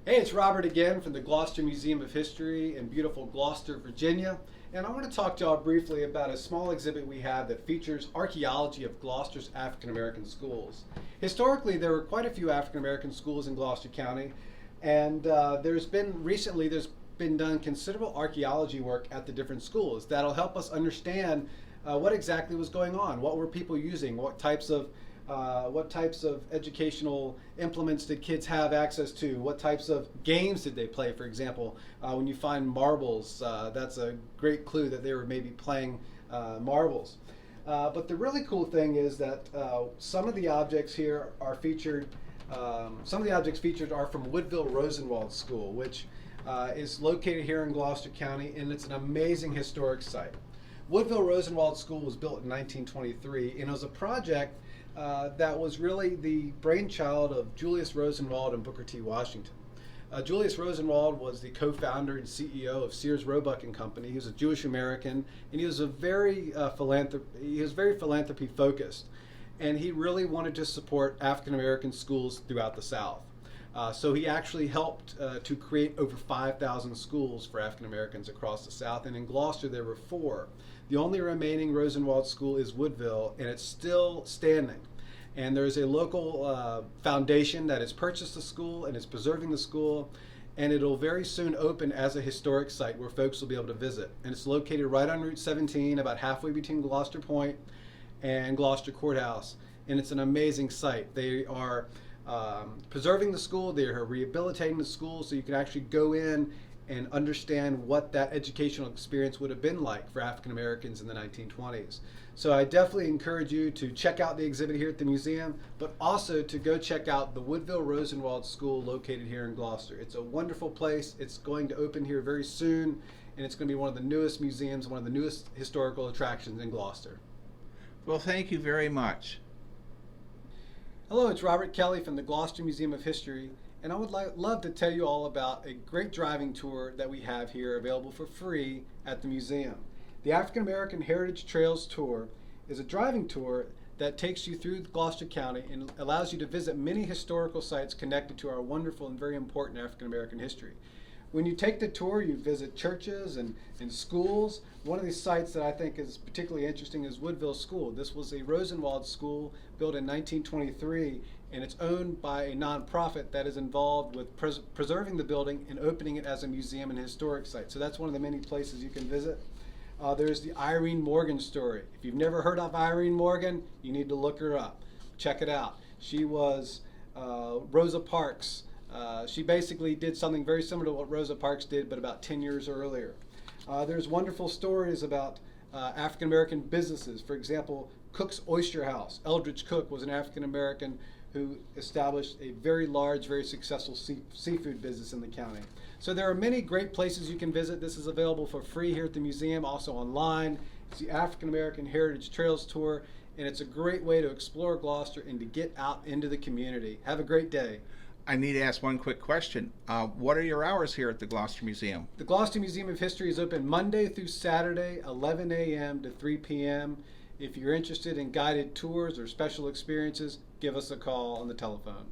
Hey, it's Robert again from the Gloucester Museum of History in beautiful Gloucester, Virginia. And I want to talk to y'all briefly about a small exhibit we have that features archaeology of Gloucester's African American schools. Historically, there were quite a few African American schools in Gloucester County, and there's been done considerable archaeology work at the different schools that'll help us understand what exactly was going on, what were people using, what types of educational implements did kids have access to? What types of games did they play? For example, when you find marbles, that's a great clue that they were maybe playing marbles. But the really cool thing is that some of the objects here are featured. Some of the objects featured are from Woodville Rosenwald School, which is located here in Gloucester County, and it's an amazing historic site. Woodville Rosenwald School was built in 1923, and it was a project that was really the brainchild of Julius Rosenwald and Booker T. Washington. Julius Rosenwald was the co-founder and CEO of Sears Roebuck and Company. He was a Jewish American, and he was very philanthropy focused, and he really wanted to support African American schools throughout the South. So he actually helped to create over 5,000 schools for African Americans across the South, and in Gloucester there were 4. The only remaining Rosenwald school is Woodville, and it's still standing. And there's a local foundation that has purchased the school and is preserving the school, and it'll very soon open as a historic site where folks will be able to visit. And it's located right on Route 17, about halfway between Gloucester Point and Gloucester Courthouse, and it's an amazing site. They are preserving the school, they are rehabilitating the school, so you can actually go in and understand what that educational experience would have been like for African Americans in the 1920s. So I definitely encourage you to check out the exhibit here at the museum, but also to go check out the Woodville Rosenwald School located here in Gloucester. It's a wonderful place. It's going to open here very soon, and it's going to be one of the newest museums, one of the newest historical attractions in Gloucester. Well, thank you very much. Hello, it's Robert Kelly from the Gloucester Museum of History, and I would love to tell you all about a great driving tour that we have here available for free at the museum. The African American Heritage Trails Tour is a driving tour that takes you through Gloucester County and allows you to visit many historical sites connected to our wonderful and very important African American history. When you take the tour, you visit churches and schools. One of these sites that I think is particularly interesting is Woodville School. This was a Rosenwald school built in 1923, and it's owned by a nonprofit that is involved with preserving the building and opening it as a museum and historic site. So that's one of the many places you can visit. There's the Irene Morgan story. If you've never heard of Irene Morgan, you need to look her up. Check it out. She was Rosa Parks. She basically did something very similar to what Rosa Parks did, but about 10 years earlier. There's wonderful stories about African American businesses. For example, Cook's Oyster House. Eldridge Cook was an African American who established a very large, very successful seafood business in the county. So there are many great places you can visit. This is available for free here at the museum, also online. It's the African American Heritage Trails Tour, and it's a great way to explore Gloucester and to get out into the community. Have a great day. I need to ask one quick question. What are your hours here at the Gloucester Museum? The Gloucester Museum of History is open Monday through Saturday, 11 a.m. to 3 p.m. If you're interested in guided tours or special experiences, give us a call on the telephone.